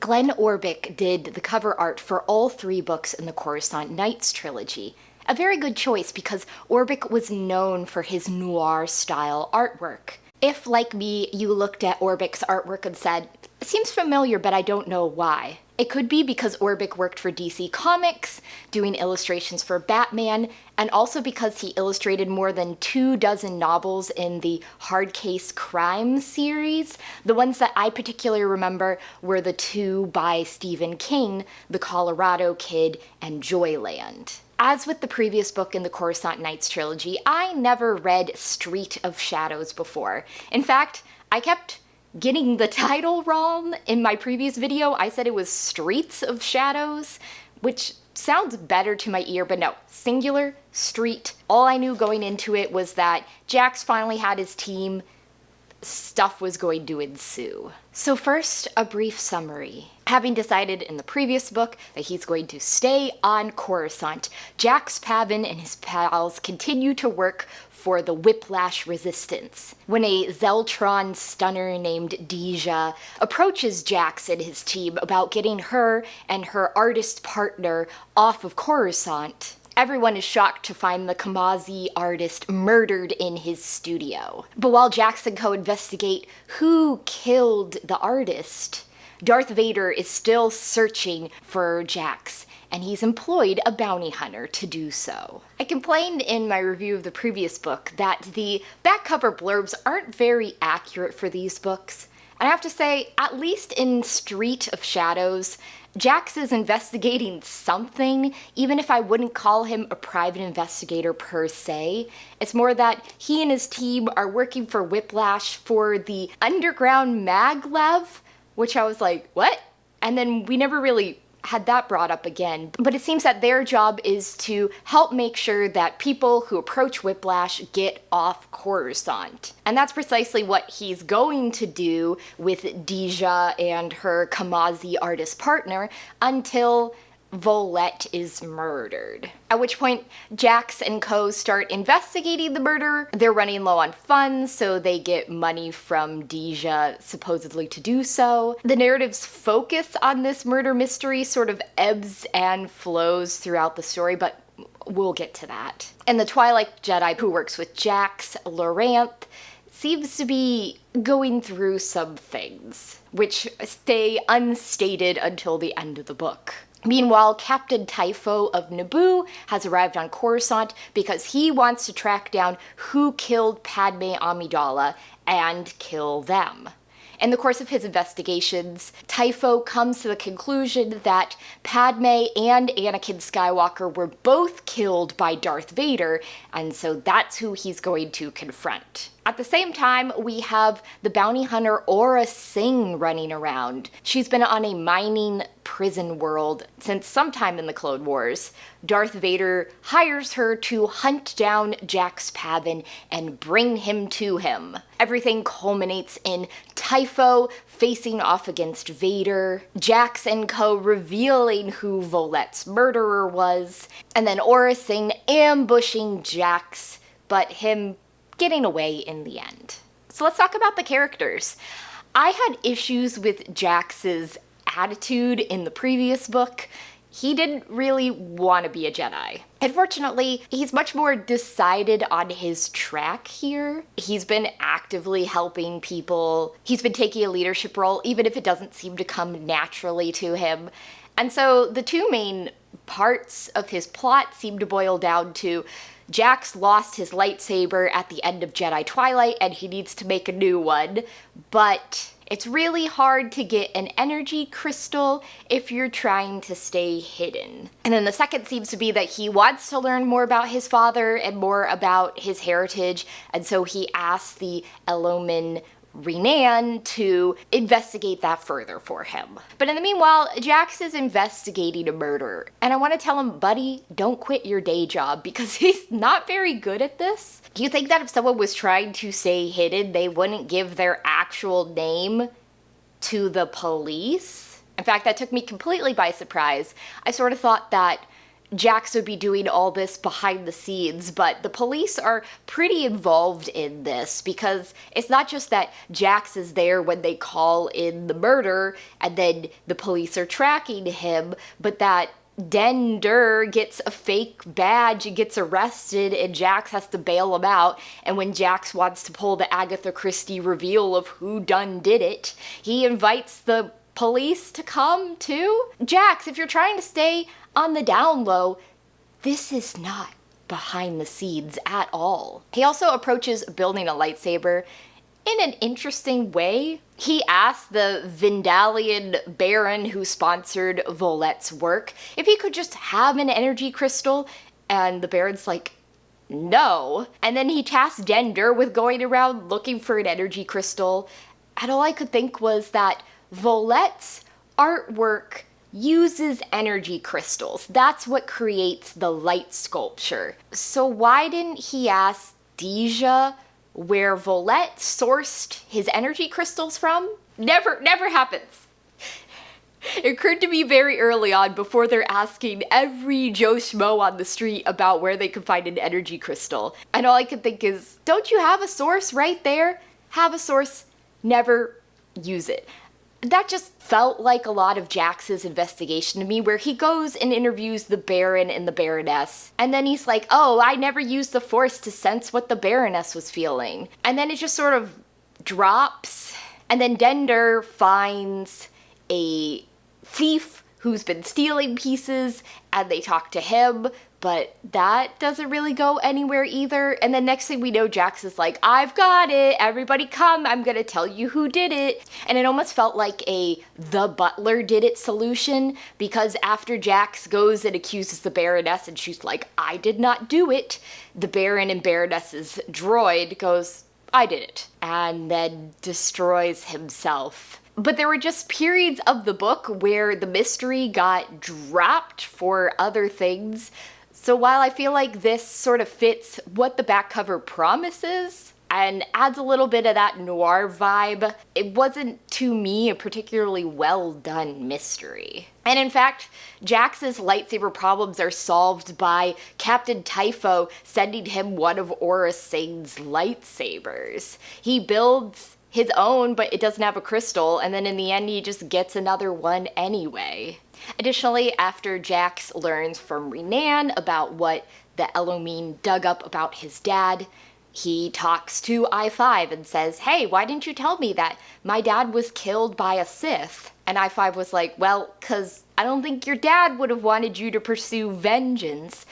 Glenn Orbick did the cover art for all 3 books in the Coruscant Nights trilogy. A very good choice because Orbick was known for his noir-style artwork. If, like me, you looked at Orbick's artwork and said, "It seems familiar, but I don't know why," it could be because Orbick worked for DC Comics, doing illustrations for Batman, and also because he illustrated more than 24 novels in the Hard Case Crime series. The ones that I particularly remember were the 2 by Stephen King, The Colorado Kid and Joyland. As with the previous book in the Coruscant Nights trilogy, I never read Street of Shadows before. In fact, I kept getting the title wrong. In my previous video, I said it was Streets of Shadows, which sounds better to my ear, but no, singular, street. All I knew going into it was that Jax finally had his team. Stuff was going to ensue. So first, a brief summary. Having decided in the previous book that he's going to stay on Coruscant, Jax Pavan and his pals continue to work for the Whiplash resistance. When a Zeltron stunner named Deja approaches Jax and his team about getting her and her artist partner off of Coruscant, everyone is shocked to find the Kamazi artist murdered in his studio. But while Jax and co investigate who killed the artist, Darth Vader is still searching for Jax, and he's employed a bounty hunter to do so. I complained in my review of the previous book that the back cover blurbs aren't very accurate for these books. And I have to say, at least in Street of Shadows, Jax is investigating something, even if I wouldn't call him a private investigator per se. It's more that he and his team are working for Whiplash for the underground maglev, which I was like, what? And then we never really had that brought up again. But it seems that their job is to help make sure that people who approach Whiplash get off Coruscant. And that's precisely what he's going to do with Deja and her Kamazi artist partner until Volette is murdered. At which point, Jax and co start investigating the murder. They're running low on funds, so they get money from Deja, supposedly to do so. The narrative's focus on this murder mystery sort of ebbs and flows throughout the story, but we'll get to that. And the Twilight Jedi who works with Jax, Laranth, seems to be going through some things, which stay unstated until the end of the book. Meanwhile, Captain Typho of Naboo has arrived on Coruscant because he wants to track down who killed Padme Amidala and kill them. In the course of his investigations, Typho comes to the conclusion that Padme and Anakin Skywalker were both killed by Darth Vader, and so that's who he's going to confront. At the same time, we have the bounty hunter Aurra Sing running around. She's been on a mining prison world since sometime in the Clone Wars. Darth Vader hires her to hunt down Jax Pavan and bring him to him. Everything culminates in Typho facing off against Vader, Jax and co revealing who Volette's murderer was, and then Aurra Sing ambushing Jax, but him getting away in the end. So let's talk about the characters. I had issues with Jax's attitude in the previous book. He didn't really want to be a Jedi. Unfortunately, he's much more decided on his track here. He's been actively helping people. He's been taking a leadership role, even if it doesn't seem to come naturally to him. And so the 2 main parts of his plot seem to boil down to Jax lost his lightsaber at the end of Jedi Twilight and he needs to make a new one, but it's really hard to get an energy crystal if you're trying to stay hidden. And then the second seems to be that he wants to learn more about his father and more about his heritage, and so he asks the Eloman Rhinann to investigate that further for him. But in the meanwhile, Jax is investigating a murder, and I want to tell him, buddy, don't quit your day job, because he's not very good at this. Do you think that if someone was trying to stay hidden, they wouldn't give their actual name to the police? In fact, that took me completely by surprise. I sort of thought that Jax would be doing all this behind the scenes, but the police are pretty involved in this because it's not just that Jax is there when they call in the murder and then the police are tracking him, but that Dhur gets a fake badge and gets arrested and Jax has to bail him out, and when Jax wants to pull the Agatha Christie reveal of who done did it, he invites the police to come too? Jax, if you're trying to stay on the down low, this is not behind the scenes at all. He also approaches building a lightsaber in an interesting way. He asks the Vindalian Baron who sponsored Volet's work if he could just have an energy crystal, and the Baron's like, no. And then he tasks Dhur with going around looking for an energy crystal, and all I could think was that Volet's artwork uses energy crystals. That's what creates the light sculpture. So why didn't he ask Deja where Volet sourced his energy crystals from? Never happens. It occurred to me very early on, before they're asking every Joe Schmo on the street about where they could find an energy crystal. And all I could think is, don't you have a source right there? Have a source, never use it. That just felt like a lot of Jax's investigation to me, where he goes and interviews the Baron and the Baroness, and then he's like, oh, I never used the Force to sense what the Baroness was feeling. And then it just sort of drops, and then Dhur finds a thief who's been stealing pieces, and they talk to him, but that doesn't really go anywhere either. And then next thing we know, Jax is like, I've got it, everybody come, I'm gonna tell you who did it. And it almost felt like a the butler did it solution, because after Jax goes and accuses the Baroness and she's like, I did not do it, the Baron and Baroness's droid goes, I did it, and then destroys himself. But there were just periods of the book where the mystery got dropped for other things. So while I feel like this sort of fits what the back cover promises and adds a little bit of that noir vibe, it wasn't, to me, a particularly well done mystery. And in fact, Jax's lightsaber problems are solved by Captain Typho sending him one of Aurra Sing's lightsabers. He builds his own, but it doesn't have a crystal, and then in the end he just gets another one anyway. Additionally, after Jax learns from Rhinann about what the Elohim dug up about his dad, he talks to I-5 and says, hey, why didn't you tell me that my dad was killed by a Sith? And I-5 was like, well, 'cause I don't think your dad would have wanted you to pursue vengeance.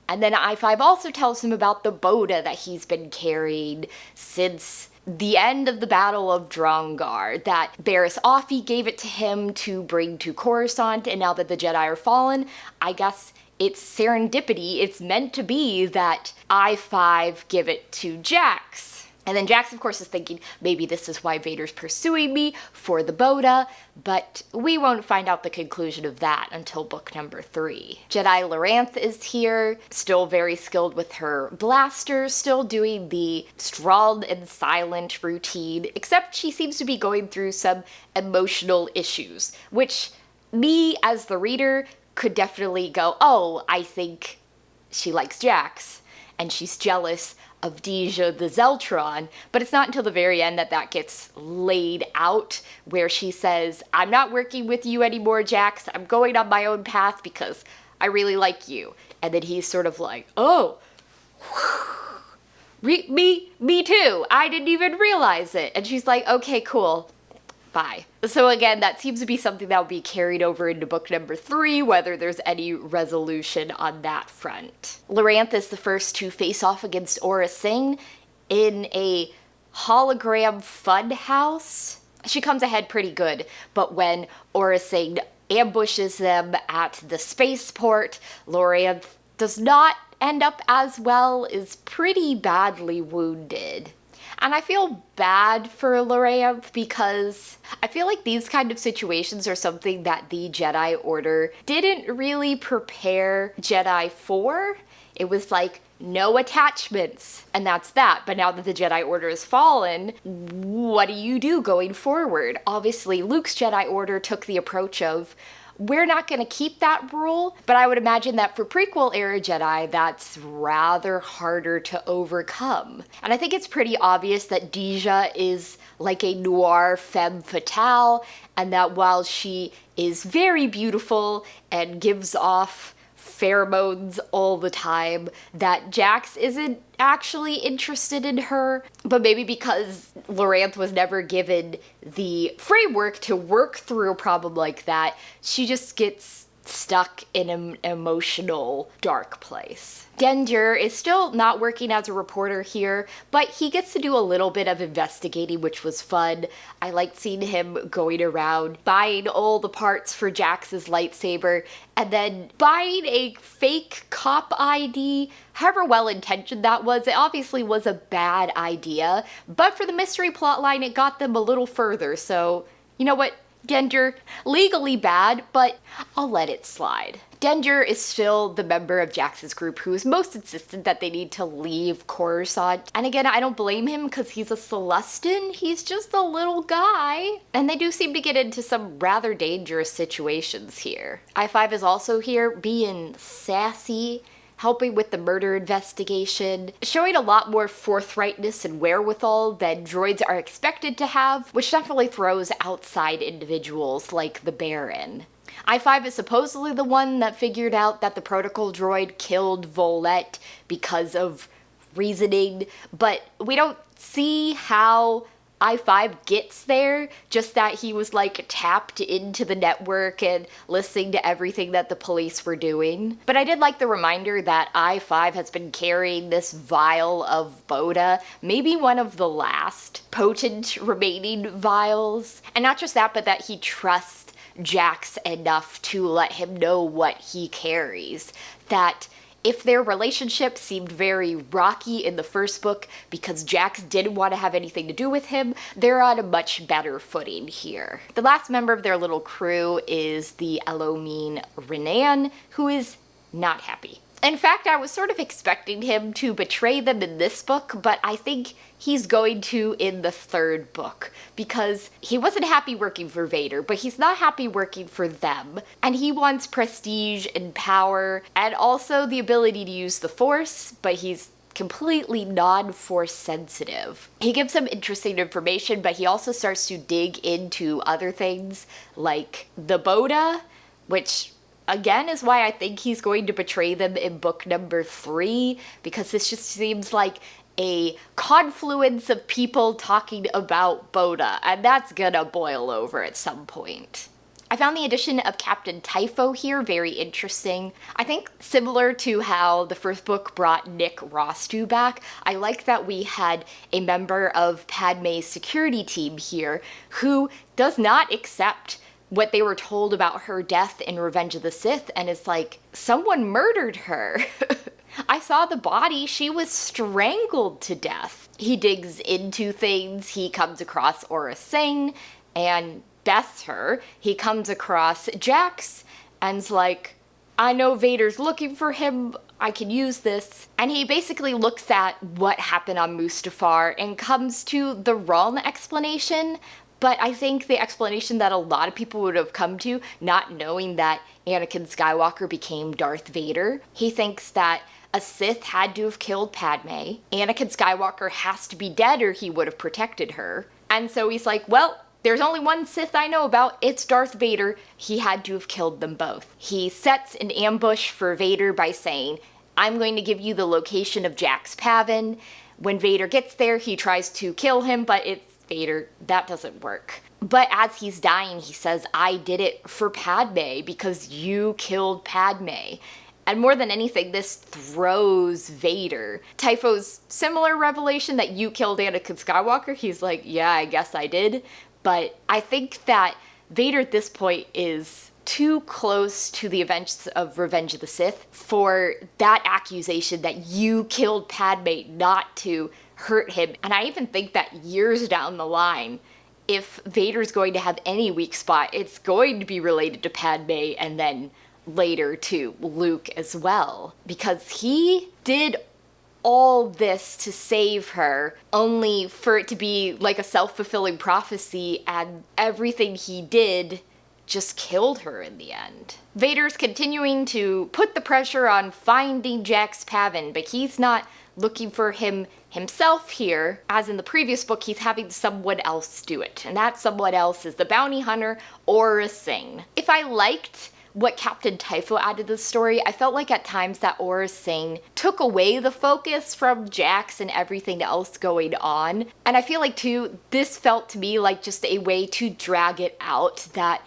And then I-5 also tells him about the bota that he's been carrying since the end of the Battle of Drongar, that Barriss Offee gave it to him to bring to Coruscant, and now that the Jedi are fallen, I guess it's serendipity, it's meant to be that I-5 give it to Jax. And then Jax, of course, is thinking, maybe this is why Vader's pursuing me for the bota, but we won't find out the conclusion of that until book number 3. Jedi Laranth is here, still very skilled with her blaster, still doing the strong and silent routine, except she seems to be going through some emotional issues, which me, as the reader, could definitely go, oh, I think she likes Jax, and she's jealous of Deja the Zeltron, but it's not until the very end that that gets laid out, where she says, I'm not working with you anymore, Jax, I'm going on my own path because I really like you. And then he's sort of like, oh, me too, I didn't even realize it. And she's like, okay, cool, bye. So again, that seems to be something that will be carried over into book number 3, whether there's any resolution on that front. Laranth is the first to face off against Aurra Sing in a hologram fun house. She comes ahead pretty good, but when Aurra Sing ambushes them at the spaceport, Laranth does not end up as well, is pretty badly wounded. And I feel bad for Laranth because I feel like these kind of situations are something that the Jedi Order didn't really prepare Jedi for. It was like, no attachments, and that's that. But now that the Jedi Order has fallen, what do you do going forward? Obviously, Luke's Jedi Order took the approach of, we're not going to keep that rule, but I would imagine that for prequel era Jedi, that's rather harder to overcome. And I think it's pretty obvious that Deja is like a noir femme fatale, and that while she is very beautiful and gives off pheromones all the time, that Jax isn't actually interested in her, but maybe because Laranth was never given the framework to work through a problem like that, she just gets stuck in an emotional dark place. Dhur is still not working as a reporter here, but he gets to do a little bit of investigating, which was fun. I liked seeing him going around, buying all the parts for Jax's lightsaber, and then buying a fake cop ID. However well-intentioned that was, it obviously was a bad idea, but for the mystery plotline, it got them a little further, so you know what? Dhur, legally bad, but I'll let it slide. Dhur is still the member of Jax's group who is most insistent that they need to leave Coruscant. And again, I don't blame him because he's a Celestin. He's just a little guy. And they do seem to get into some rather dangerous situations here. I-5 is also here being sassy, helping with the murder investigation, showing a lot more forthrightness and wherewithal than droids are expected to have, which definitely throws outside individuals like the Baron. I-5 is supposedly the one that figured out that the protocol droid killed Volette because of reasoning, but we don't see how I-5 gets there, just that he was like tapped into the network and listening to everything that the police were doing. But I did like the reminder that I-5 has been carrying this vial of bota, maybe one of the last potent remaining vials. And not just that, but that he trusts Jax enough to let him know what he carries. That if their relationship seemed very rocky in the first book because Jax didn't want to have anything to do with him, they're on a much better footing here. The last member of their little crew is the Elohim Rhinann, who is not happy. In fact, I was sort of expecting him to betray them in this book, but I think he's going to in the third book, because he wasn't happy working for Vader, but he's not happy working for them. And he wants prestige and power, and also the ability to use the Force, but he's completely non-Force sensitive. He gives some interesting information, but he also starts to dig into other things, like the bota, which again is why I think he's going to betray them in book number 3, because this just seems like a confluence of people talking about bota, and that's gonna boil over at some point. I found the addition of Captain Typho here very interesting. I think similar to how the first book brought Nick Rostu back, I like that we had a member of Padme's security team here who does not accept what they were told about her death in Revenge of the Sith, and it's like, someone murdered her. I saw the body, she was strangled to death. He digs into things, he comes across Aurra Sing and bests her. He comes across Jax and's like, I know Vader's looking for him, I can use this. And he basically looks at what happened on Mustafar and comes to the wrong explanation. But I think the explanation that a lot of people would have come to, not knowing that Anakin Skywalker became Darth Vader, he thinks that a Sith had to have killed Padme. Anakin Skywalker has to be dead or he would have protected her. And so he's like, well, there's only one Sith I know about, it's Darth Vader. He had to have killed them both. He sets an ambush for Vader by saying, I'm going to give you the location of Jax Pavan. When Vader gets there, he tries to kill him, but it's Vader, that doesn't work. But as he's dying, he says, I did it for Padme because you killed Padme. And more than anything, this throws Vader. Typho's similar revelation that you killed Anakin Skywalker, he's like, yeah, I guess I did. But I think that Vader at this point is too close to the events of Revenge of the Sith for that accusation that you killed Padme not to hurt him. And I even think that years down the line, if Vader's going to have any weak spot, it's going to be related to Padme and then later to Luke as well. Because he did all this to save her, only for it to be like a self-fulfilling prophecy, and everything he did just killed her in the end. Vader's continuing to put the pressure on finding Jax Pavan, but he's not looking for him himself here. As in the previous book, he's having someone else do it, and that someone else is the bounty hunter, Aurra Sing. If I liked what Captain Typho added to the story, I felt like at times that Aurra Sing took away the focus from Jax and everything else going on. And I feel like too, this felt to me like just a way to drag it out, that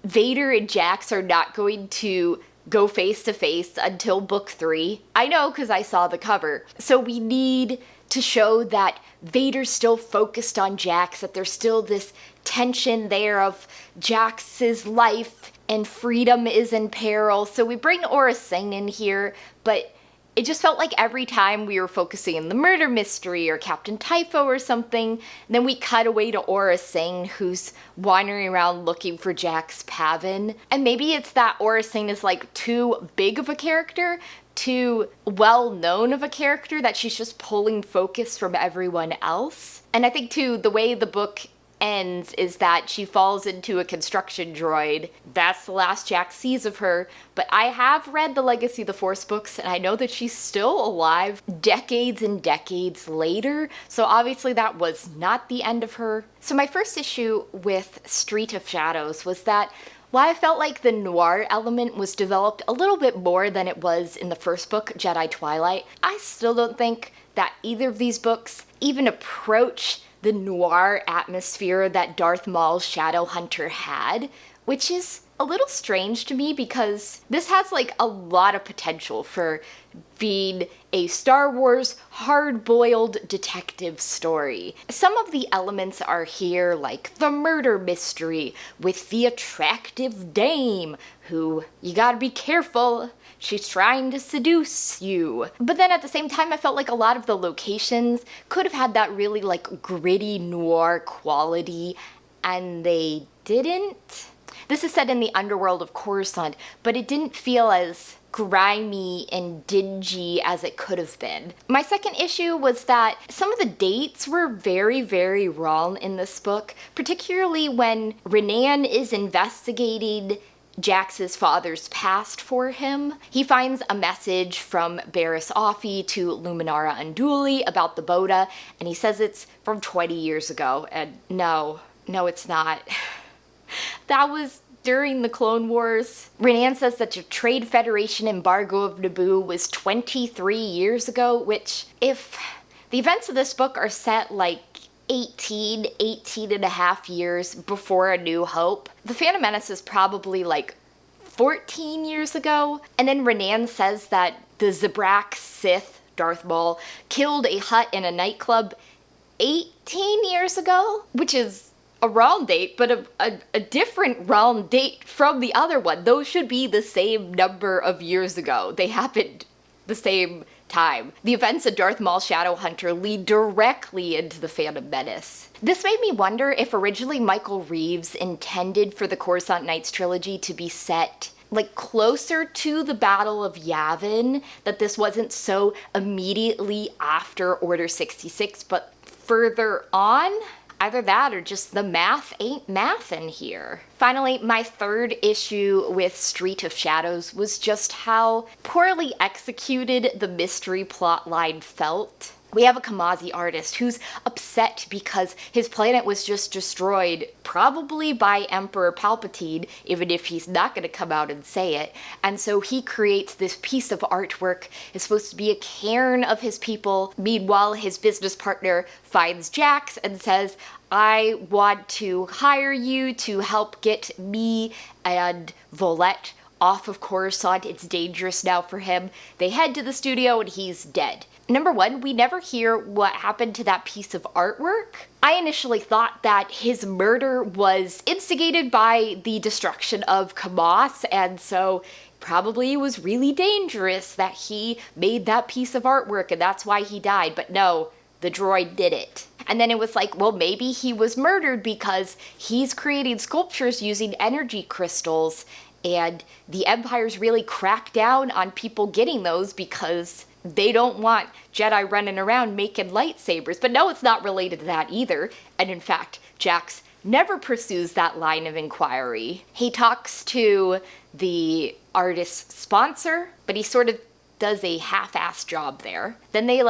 Vader and Jax are not going to go face to face until book 3. I know because I saw the cover. So we need to show that Vader's still focused on Jax, that there's still this tension there of Jax's life and freedom is in peril. So we bring Aurra Sing in here, but it just felt like every time we were focusing on the murder mystery or Captain Typho or something, then we cut away to Aurra Sing, who's wandering around looking for Jax Pavan. And maybe it's that Aurra Sing is like too big of a character, too well known of a character, that she's just pulling focus from everyone else. And I think too, the way the book ends is that she falls into a construction droid. That's the last Jax sees of her, but I have read the Legacy of the Force books, and I know that she's still alive decades and decades later, so obviously that was not the end of her. So my first issue with Street of Shadows was that while I felt like the noir element was developed a little bit more than it was in the first book, Jedi Twilight, I still don't think that either of these books even approach the noir atmosphere that Darth Maul's Shadowhunter had, which is a little strange to me because this has like a lot of potential for being a Star Wars hard-boiled detective story. Some of the elements are here, like the murder mystery with the attractive dame who, you gotta be careful, she's trying to seduce you. But then at the same time, I felt like a lot of the locations could have had that really like gritty noir quality, and they didn't. This is set in the underworld of Coruscant, but it didn't feel as grimy and dingy as it could have been. My second issue was that some of the dates were very, very wrong in this book, particularly when Rhinann is investigating Jax's father's past for him. He finds a message from Barriss Offee to Luminara Unduli about the bota, and he says it's from 20 years ago, and no, it's not. That was during the Clone Wars. Rhinann says that the Trade Federation embargo of Naboo was 23 years ago, which, if the events of this book are set like 18 and a half years before A New Hope, The Phantom Menace is probably like 14 years ago. And then Rhinann says that the Zabrak Sith, Darth Maul, killed a Hutt in a nightclub 18 years ago, which is a wrong date, but a different wrong date from the other one. Those should be the same number of years ago. They happened the same time. The events of Darth Maul's Shadowhunter lead directly into the Phantom Menace. This made me wonder if originally Michael Reeves intended for the Coruscant Nights trilogy to be set like closer to the Battle of Yavin, that this wasn't so immediately after Order 66, but further on. Either that or just the math ain't mathin' here. Finally, my third issue with Street of Shadows was just how poorly executed the mystery plotline felt. We have a Kamazi artist who's upset because his planet was just destroyed, probably by Emperor Palpatine, even if he's not going to come out and say it. And so he creates this piece of artwork. It's supposed to be a cairn of his people. Meanwhile, his business partner finds Jax and says, I want to hire you to help get me and Volette off of Coruscant. It's dangerous now for him. They head to the studio and he's dead. Number one, we never hear what happened to that piece of artwork. I initially thought that his murder was instigated by the destruction of Kamas, and so probably it was really dangerous that he made that piece of artwork and that's why he died. But no, the droid did it. And then it was like, well, maybe he was murdered because he's creating sculptures using energy crystals, and the Empire's really cracked down on people getting those because they don't want Jedi running around making lightsabers. But no, it's not related to that either. And in fact, Jax never pursues that line of inquiry. He talks to the artist's sponsor, but he sort of does a half-assed job there. Then they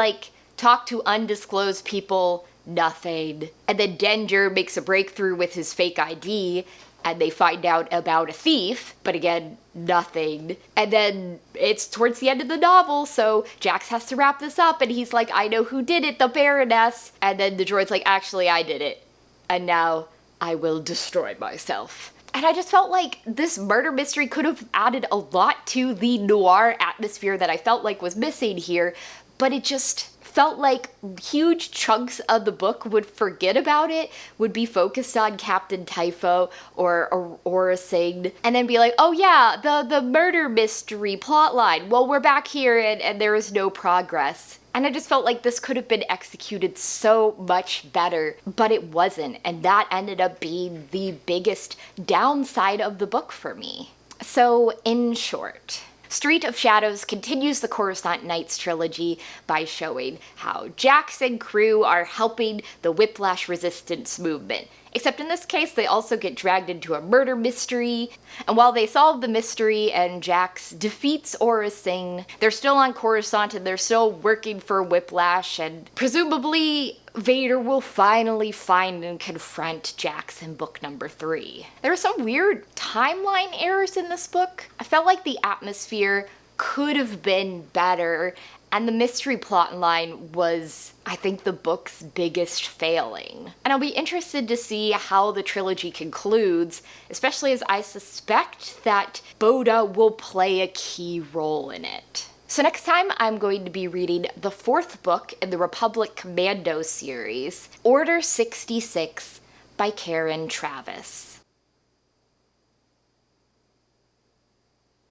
talk to undisclosed people, nothing. And then Dhur makes a breakthrough with his fake ID, and they find out about a thief, but again, nothing. And then it's towards the end of the novel, so Jax has to wrap this up, and he's like, I know who did it, the Baroness. And then the droid's like, actually, I did it. And now I will destroy myself. And I just felt like this murder mystery could have added a lot to the noir atmosphere that I felt like was missing here, but it just felt like huge chunks of the book would forget about it, would be focused on Captain Typho or Aurra Sing, and then be like, oh yeah, the murder mystery plotline. Well, we're back here and there is no progress. And I just felt like this could have been executed so much better, but it wasn't, and that ended up being the biggest downside of the book for me. So, in short, Street of Shadows continues the Coruscant Nights trilogy by showing how Jax and crew are helping the Whiplash resistance movement. Except in this case, they also get dragged into a murder mystery, and while they solve the mystery and Jax defeats Aurra Sing, they're still on Coruscant and they're still working for Whiplash, and presumably Vader will finally find and confront Jax in book number 3. There are some weird timeline errors in this book. I felt like the atmosphere could have been better, and the mystery plotline was, I think, the book's biggest failing. And I'll be interested to see how the trilogy concludes, especially as I suspect that bota will play a key role in it. So next time I'm going to be reading the 4th book in the Republic Commando series, Order 66 by Karen Travis.